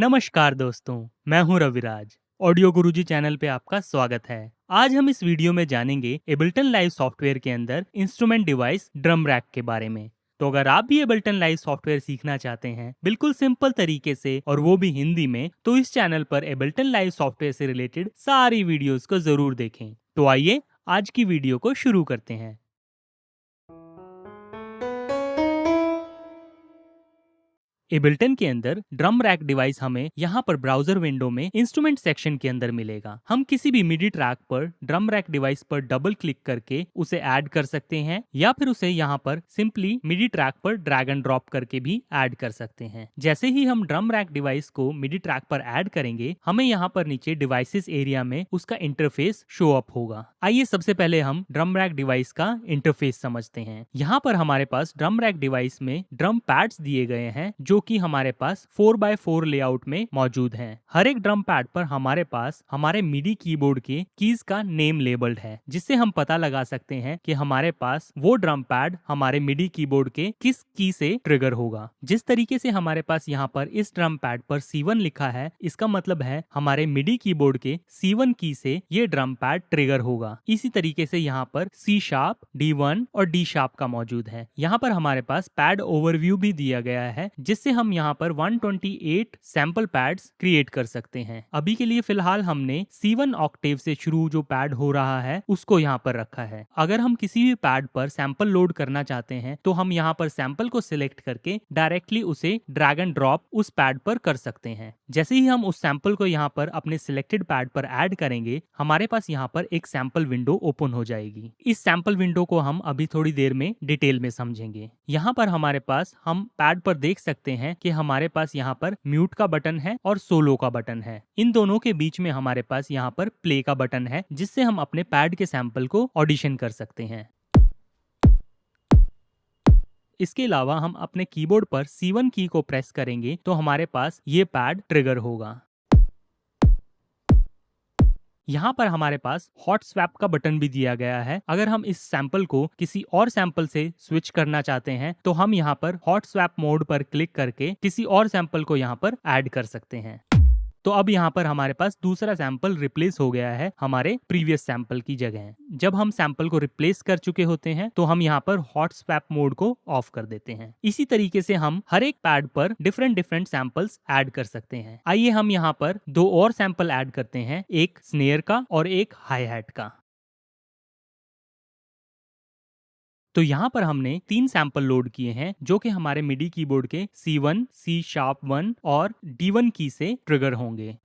नमस्कार दोस्तों, मैं हूं रविराज। ऑडियो गुरुजी चैनल पे आपका स्वागत है। आज हम इस वीडियो में जानेंगे एबल्टन लाइव सॉफ्टवेयर के अंदर इंस्ट्रूमेंट डिवाइस ड्रम रैक के बारे में। तो अगर आप भी एबल्टन लाइव सॉफ्टवेयर सीखना चाहते हैं बिल्कुल सिंपल तरीके से और वो भी हिंदी में, तो इस चैनल पर एबल्टन लाइव सॉफ्टवेयर से रिलेटेड सारी वीडियोस को जरूर देखें। तो आइए आज की वीडियो को शुरू करते हैं। एबल्टन के अंदर ड्रम रैक डिवाइस हमें यहाँ पर ब्राउजर विंडो में इंस्ट्रूमेंट सेक्शन के अंदर मिलेगा। हम किसी भी मिडी ट्रैक पर ड्रम रैक डिवाइस पर डबल क्लिक करके उसे ऐड कर सकते हैं या फिर उसे यहाँ पर सिंपली मिडी ट्रैक पर ड्रैग एंड ड्रॉप करके भी ऐड कर सकते हैं। जैसे ही हम ड्रम रैक डिवाइस को मिडी ट्रैक पर ऐड करेंगे, हमें यहाँ पर नीचे डिवाइसेस एरिया में उसका इंटरफेस शो अप होगा। आइए सबसे पहले हम ड्रम रैक डिवाइस का इंटरफेस समझते हैं। यहाँ पर हमारे पास ड्रम रैक डिवाइस में ड्रम पैड्स दिए गए हैं जो कि हमारे पास 4x4 लेआउट में मौजूद हैं। हर एक ड्रम पैड पर हमारे पास हमारे मिडी कीबोर्ड के कीज का नेम लेबल्ड है, जिससे हम पता लगा सकते हैं कि हमारे पास वो ड्रम पैड हमारे मिडी कीबोर्ड के किस की से ट्रिगर होगा। जिस तरीके से हमारे पास यहाँ पर इस ड्रम पैड पर C1 लिखा है, इसका मतलब है हमारे मिडी कीबोर्ड के C1 की से ये ड्रम पैड ट्रिगर होगा। इसी तरीके से यहाँ पर C#, D1 और D# का मौजूद है। यहाँ पर हमारे पास पैड ओवरव्यू भी दिया गया है, जिससे हम यहाँ पर 128 सैंपल पैड्स क्रिएट कर सकते हैं। अभी के लिए फिलहाल हमने C1 ऑक्टेव से शुरू जो पैड हो रहा है उसको यहाँ पर रखा है। अगर हम किसी भी पैड पर सैंपल लोड करना चाहते हैं तो हम यहाँ पर सैंपल को सिलेक्ट करके डायरेक्टली उसे ड्रैग एंड ड्रॉप उस पैड पर कर सकते हैं। जैसे ही हम उस सैंपल को यहाँ पर अपने सिलेक्टेड पैड पर ऐड करेंगे, हमारे पास यहाँ पर एक सैंपल विंडो ओपन हो जाएगी। इस सैंपल विंडो को हम अभी थोड़ी देर में डिटेल में समझेंगे। यहाँ पर हमारे पास हम पैड पर देख सकते हैं कि हमारे पास यहाँ पर म्यूट का बटन है और सोलो का बटन है। इन दोनों के बीच में हमारे पास यहाँ पर प्ले का बटन है, जिससे हम अपने पैड के सैंपल को ऑडिशन कर सकते हैं। इसके अलावा हम अपने कीबोर्ड पर C1 की को प्रेस करेंगे तो हमारे पास ये पैड ट्रिगर होगा। यहाँ पर हमारे पास हॉट स्वैप का बटन भी दिया गया है। अगर हम इस सैंपल को किसी और सैंपल से स्विच करना चाहते हैं तो हम यहाँ पर हॉट स्वैप मोड पर क्लिक करके किसी और सैंपल को यहाँ पर ऐड कर सकते हैं। तो अब यहाँ पर हमारे पास दूसरा सैंपल रिप्लेस हो गया है हमारे प्रीवियस सैंपल की जगह। जब हम सैंपल को रिप्लेस कर चुके होते हैं तो हम यहाँ पर हॉट स्वैप मोड को ऑफ कर देते हैं। इसी तरीके से हम हर एक पैड पर डिफरेंट सैंपल्स ऐड कर सकते हैं। आइए हम यहाँ पर दो और सैंपल ऐड करते हैं, एक स्नेयर का और एक हाई हैट का। तो यहाँ पर हमने 3 सैंपल लोड किए हैं जो कि हमारे मिडी कीबोर्ड के C1, C#1 और D1 की से ट्रिगर होंगे।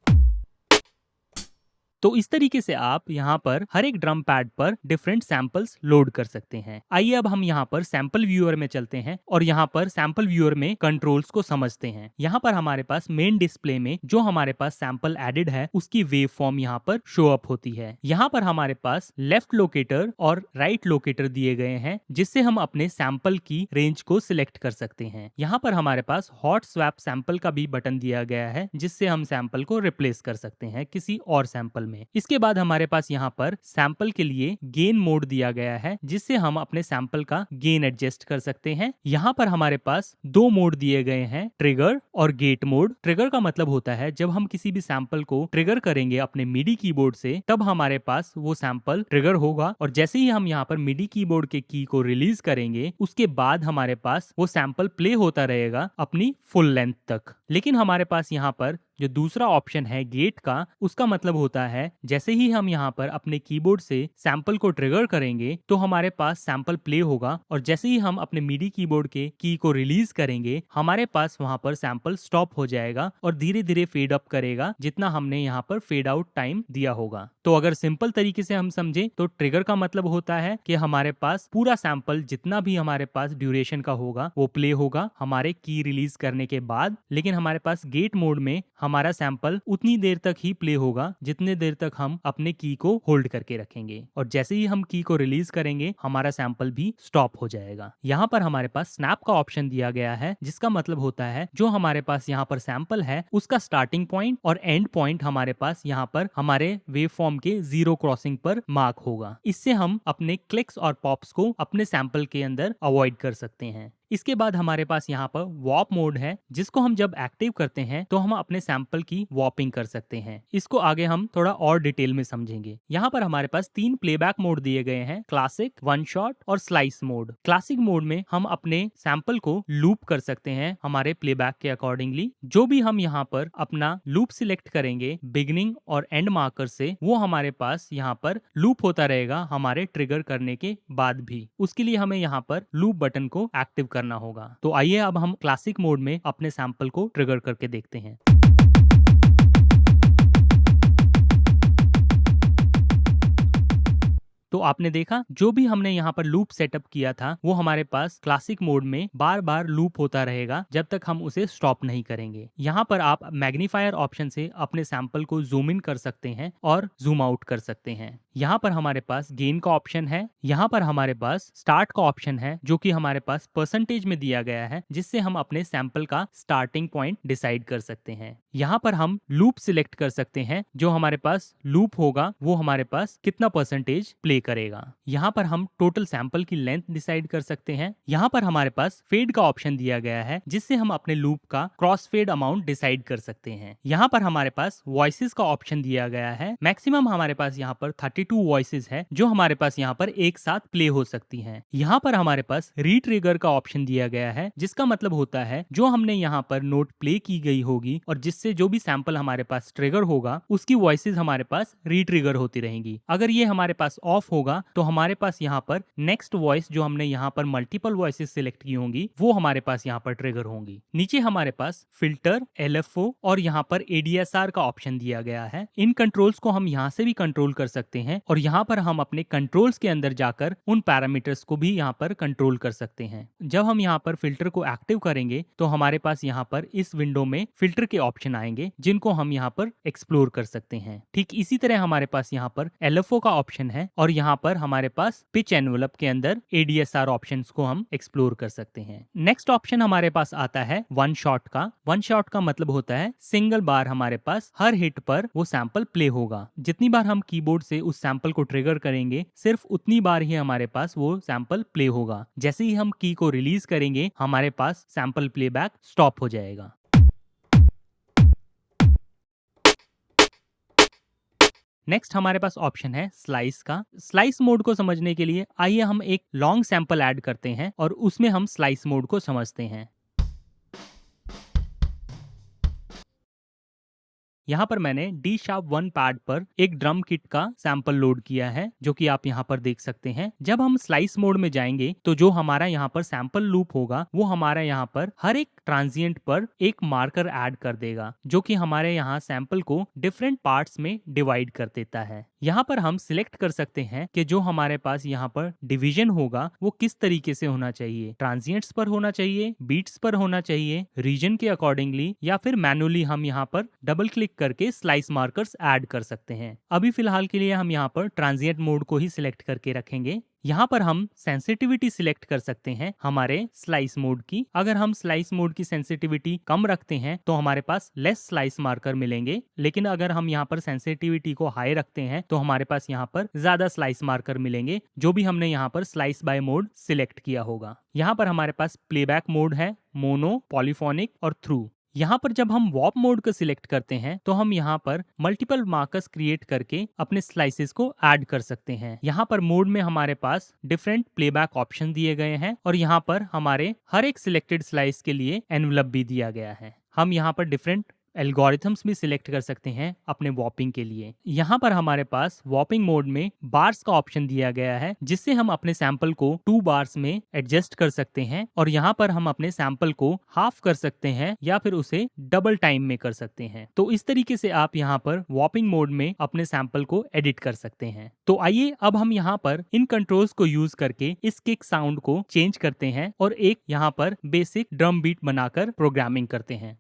तो इस तरीके से आप यहाँ पर हर एक ड्रम पैड पर डिफरेंट सैंपल्स लोड कर सकते हैं। आइए अब हम यहाँ पर सैंपल व्यूअर में चलते हैं और यहाँ पर सैंपल व्यूअर में कंट्रोल्स को समझते हैं। यहाँ पर हमारे पास मेन डिस्प्ले में जो हमारे पास सैंपल एडेड है उसकी वेव फॉर्म यहाँ पर शो अप होती है। यहाँ पर हमारे पास लेफ्ट लोकेटर और राइट लोकेटर दिए गए हैं, जिससे हम अपने सैंपल की रेंज को सिलेक्ट कर सकते हैं। यहाँ पर हमारे पास हॉट स्वैप सैंपल का भी बटन दिया गया है, जिससे हम सैंपल को रिप्लेस कर सकते हैं किसी और सैंपल में। इसके बाद हमारे पास यहाँ पर सैंपल के लिए गेन मोड दिया गया है, जिससे हम अपने सैंपल का गेन एडजस्ट कर सकते हैं। यहाँ पर हमारे पास दो मोड दिए गए हैं, ट्रिगर और गेट मोड। ट्रिगर का मतलब होता है जब हम किसी भी सैंपल को ट्रिगर करेंगे अपने मिडी कीबोर्ड से, तब हमारे पास वो सैंपल ट्रिगर होगा और जैसे ही हम यहाँ पर मिडी कीबोर्ड के की को रिलीज करेंगे, उसके बाद हमारे पास वो सैंपल प्ले होता रहेगा अपनी फुल लेंथ तक। लेकिन हमारे पास यहाँ पर जो दूसरा ऑप्शन है गेट का, उसका मतलब होता है जैसे ही हम यहाँ पर अपने कीबोर्ड से सैंपल को ट्रिगर करेंगे तो हमारे पास सैंपल प्ले होगा और जैसे ही हम अपने मिडी कीबोर्ड के की को रिलीज करेंगे, हमारे पास वहां पर सैंपल स्टॉप हो जाएगा और धीरे धीरे फेड अप करेगा जितना हमने यहाँ पर फेड आउट टाइम दिया होगा। तो अगर सिंपल तरीके से हम समझे तो ट्रिगर का मतलब होता है कि हमारे पास पूरा सैंपल जितना भी हमारे पास ड्यूरेशन का होगा वो प्ले होगा हमारे की रिलीज करने के बाद। लेकिन हमारे पास गेट मोड में हमारा सैंपल उतनी देर तक ही प्ले होगा जितने देर तक हम अपने की को होल्ड करके रखेंगे और जैसे ही हम की को रिलीज करेंगे हमारा सैंपल भी स्टॉप हो जाएगा। यहाँ पर हमारे पास स्नैप का ऑप्शन दिया गया है, जिसका मतलब होता है जो हमारे पास यहाँ पर सैंपल है उसका स्टार्टिंग पॉइंट और एंड पॉइंट हमारे पास यहाँ पर हमारे वेव फॉर्म के जीरो क्रॉसिंग पर मार्क होगा। इससे हम अपने क्लिक्स और पॉप्स को अपने सैंपल के अंदर अवॉइड कर सकते हैं। इसके बाद हमारे पास यहाँ पर वॉप मोड है, जिसको हम जब एक्टिव करते हैं तो हम अपने सैंपल की वॉपिंग कर सकते हैं। इसको आगे हम थोड़ा और डिटेल में समझेंगे। यहाँ पर हमारे पास 3 प्लेबैक मोड दिए गए हैं, क्लासिक, वन शॉट और स्लाइस मोड। क्लासिक मोड में हम अपने सैंपल को लूप कर सकते हैं हमारे प्लेबैक के अकॉर्डिंगली। जो भी हम यहाँ पर अपना लूप सिलेक्ट करेंगे बिगिनिंग और एंड मार्कर से, वो हमारे पास यहाँ पर लूप होता रहेगा हमारे ट्रिगर करने के बाद भी। उसके लिए हमें यहाँ पर लूप बटन को एक्टिव करना होगा। तो आइए अब हम क्लासिक मोड में अपने सैंपल को ट्रिगर करके देखते हैं। तो आपने देखा जो भी हमने यहाँ पर लूप सेटअप किया था वो हमारे पास क्लासिक मोड में बार बार लूप होता रहेगा जब तक हम उसे स्टॉप नहीं करेंगे। यहाँ पर आप मैग्नीफायर ऑप्शन से अपने सैंपल को जूम इन कर सकते हैं और जूम आउट कर सकते हैं। यहाँ पर हमारे पास गेन का ऑप्शन है, यहाँ पर हमारे पास स्टार्ट का ऑप्शन है जो कि हमारे पास परसेंटेज में दिया गया है, जिससे हम अपने सैंपल का स्टार्टिंग पॉइंट डिसाइड कर सकते हैं। यहाँ पर हम लूप सिलेक्ट कर सकते हैं, जो हमारे पास लूप होगा वो हमारे पास कितना परसेंटेज प्ले करेगा। यहाँ पर हम टोटल सैंपल की लेंथ डिसाइड कर सकते हैं। यहाँ पर हमारे पास फेड का ऑप्शन दिया गया है, जिससे हम अपने लूप का क्रॉस फेड अमाउंट डिसाइड कर सकते हैं। यहाँ पर हमारे पास वॉइसेस का ऑप्शन दिया गया है। मैक्सिमम हमारे पास यहाँ पर 32 वॉइसेस है जो हमारे पास यहाँ पर एक साथ प्ले हो सकती हैं। यहाँ पर हमारे पास रीट्रिगर का ऑप्शन दिया गया है, जिसका मतलब होता है जो हमने यहाँ पर नोट प्ले की गई होगी और जिससे जो भी सैंपल हमारे पास ट्रिगर होगा उसकी वॉइसेस हमारे पास रीट्रिगर होती रहेंगी। अगर ये हमारे पास ऑफ होगा तो हमारे पास यहाँ पर नेक्स्ट वॉइस जो हमने यहाँ पर मल्टीपल वॉइसेस सिलेक्ट की होंगी वो हमारे पास यहाँ पर ट्रिगर होंगी। नीचे हमारे पास फिल्टर, LFO और यहाँ पर ADSR का ऑप्शन दिया गया है। इन कंट्रोल्स को हम यहाँ से भी कंट्रोल कर सकते हैं और यहाँ पर हम अपने कंट्रोल्स के अंदर जाकर उन पैरामीटर्स को भी यहाँ पर कंट्रोल कर सकते हैं। जब हम यहाँ पर फिल्टर को एक्टिव करेंगे तो हमारे पास यहाँ पर इस विंडो में फिल्टर के ऑप्शन आएंगे, जिनको हम यहाँ पर एक्सप्लोर कर सकते हैं। ठीक इसी तरह हमारे पास यहाँ पर LFO का ऑप्शन है और यहाँ पर हमारे पास पिच एनवेलप के अंदर ADSR ऑप्शंस को हम एक्सप्लोर कर सकते हैं। नेक्स्ट ऑप्शन हमारे पास आता है वन शॉट का। वन शॉट का मतलब होता है सिंगल बार हमारे पास हर हिट पर वो सैंपल प्ले होगा। जितनी बार हम कीबोर्ड से उस सैंपल को ट्रिगर करेंगे सिर्फ उतनी बार ही हमारे पास वो सैंपल प्ले होगा। जैसे ही हम की को रिलीज करेंगे हमारे पास सैंपल प्लेबैक स्टॉप हो जाएगा। नेक्स्ट हमारे पास ऑप्शन है स्लाइस का। स्लाइस मोड को समझने के लिए आइए हम एक लॉन्ग सैंपल ऐड करते हैं और उसमें हम स्लाइस मोड को समझते हैं। यहाँ पर मैंने D#1 पैड पर एक ड्रम किट का सैंपल लोड किया है, जो कि आप यहाँ पर देख सकते हैं। जब हम स्लाइस मोड में जाएंगे तो जो हमारा यहाँ पर सैंपल लूप होगा वो हमारा यहाँ पर हर एक ट्रांजिएंट पर एक मार्कर ऐड कर देगा, जो कि हमारे यहाँ सैंपल को डिफरेंट पार्ट्स में डिवाइड कर देता है। यहाँ पर हम सिलेक्ट कर सकते हैं कि जो हमारे पास यहाँ पर डिवीजन होगा वो किस तरीके से होना चाहिए, ट्रांजिएंट्स पर होना चाहिए, बीट्स पर होना चाहिए, रीजन के अकॉर्डिंगली, या फिर मैनुअली हम यहाँ पर डबल क्लिक करके स्लाइस मार्कर्स ऐड कर सकते हैं। अभी फिलहाल के लिए हम यहाँ पर ट्रांजिएंट मोड को ही सिलेक्ट करके रखेंगे। यहाँ पर हम सेंसिटिविटी सिलेक्ट कर सकते हैं हमारे स्लाइस मोड की। अगर हम स्लाइस मोड की सेंसिटिविटी कम रखते हैं तो हमारे पास लेस स्लाइस मार्कर मिलेंगे, लेकिन अगर हम यहाँ पर सेंसिटिविटी को हाई रखते हैं तो हमारे पास यहाँ पर ज्यादा स्लाइस मार्कर मिलेंगे, जो भी हमने यहाँ पर स्लाइस बाय मोड सिलेक्ट किया होगा। यहाँ पर हमारे पास प्लेबैक मोड है, मोनो, पॉलीफोनिक और थ्रू। यहाँ पर जब हम वॉप मोड को सिलेक्ट करते हैं तो हम यहाँ पर मल्टीपल मार्कर्स क्रिएट करके अपने स्लाइसेस को ऐड कर सकते हैं। यहाँ पर मोड में हमारे पास डिफरेंट प्लेबैक ऑप्शन दिए गए हैं और यहाँ पर हमारे हर एक सिलेक्टेड स्लाइस के लिए एनवलप भी दिया गया है। हम यहाँ पर डिफरेंट एल्गोरिथम्स भी सिलेक्ट कर सकते हैं अपने वॉपिंग के लिए। यहाँ पर हमारे पास वॉपिंग मोड में बार्स का ऑप्शन दिया गया है, जिससे हम अपने सैंपल को 2 बार्स में एडजस्ट कर सकते हैं और यहाँ पर हम अपने सैंपल को हाफ कर सकते हैं या फिर उसे डबल टाइम में कर सकते हैं। तो इस तरीके से आप यहाँ पर वॉपिंग मोड में अपने सैंपल को एडिट कर सकते हैं। तो आइए अब हम यहाँ पर इन कंट्रोल्स को यूज करके इस किक साउंड को चेंज करते हैं और एक यहाँ पर बेसिक ड्रम बीट बनाकर प्रोग्रामिंग करते हैं।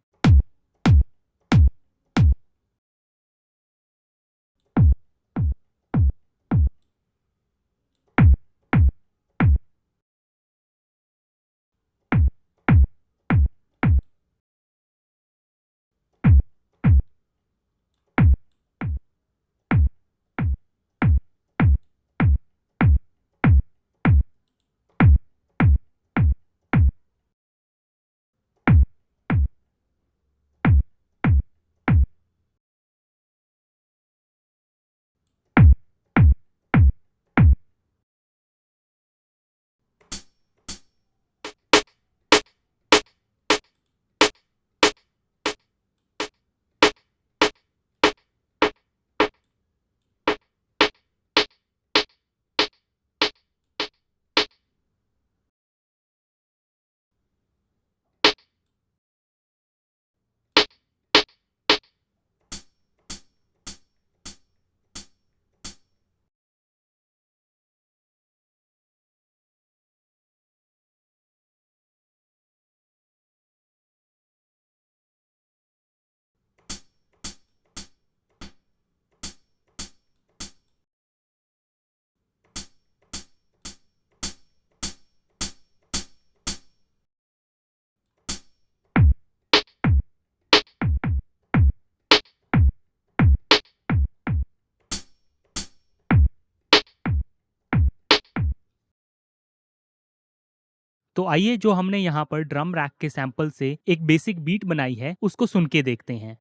तो आइए जो हमने यहाँ पर ड्रम रैक के सैंपल से एक बेसिक बीट बनाई है उसको सुन के देखते हैं।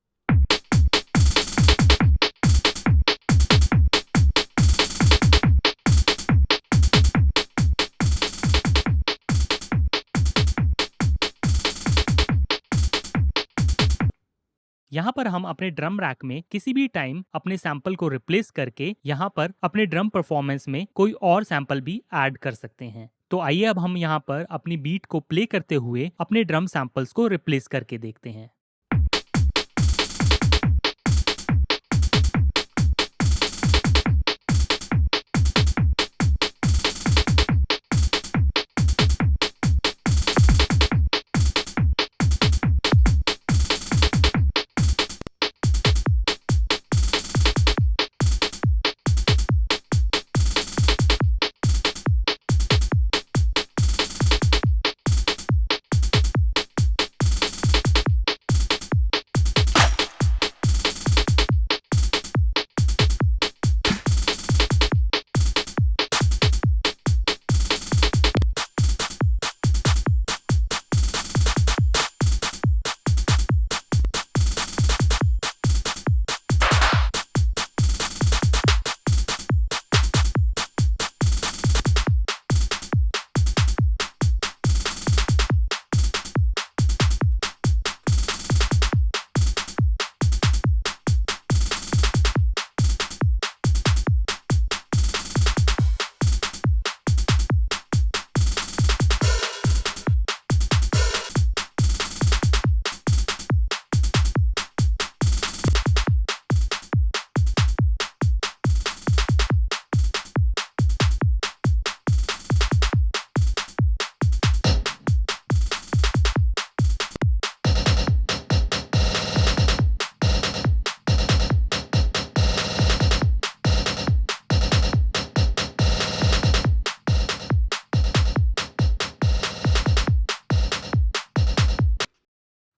यहाँ पर हम अपने ड्रम रैक में किसी भी टाइम अपने सैंपल को रिप्लेस करके यहाँ पर अपने ड्रम परफॉर्मेंस में कोई और सैंपल भी ऐड कर सकते हैं। तो आइए अब हम यहाँ पर अपनी बीट को प्ले करते हुए अपने ड्रम सैंपल्स को रिप्लेस करके देखते हैं।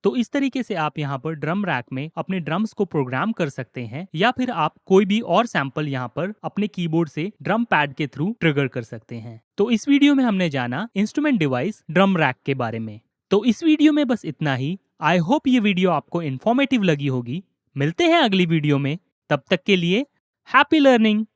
तो इस तरीके से आप यहाँ पर ड्रम रैक में अपने ड्रम्स को प्रोग्राम कर सकते हैं, या फिर आप कोई भी और सैंपल यहाँ पर अपने कीबोर्ड से ड्रम पैड के थ्रू ट्रिगर कर सकते हैं। तो इस वीडियो में हमने जाना इंस्ट्रूमेंट डिवाइस ड्रम रैक के बारे में। तो इस वीडियो में बस इतना ही। आई होप ये वीडियो आपको इन्फॉर्मेटिव लगी होगी। मिलते हैं अगली वीडियो में, तब तक के लिए हैप्पी लर्निंग।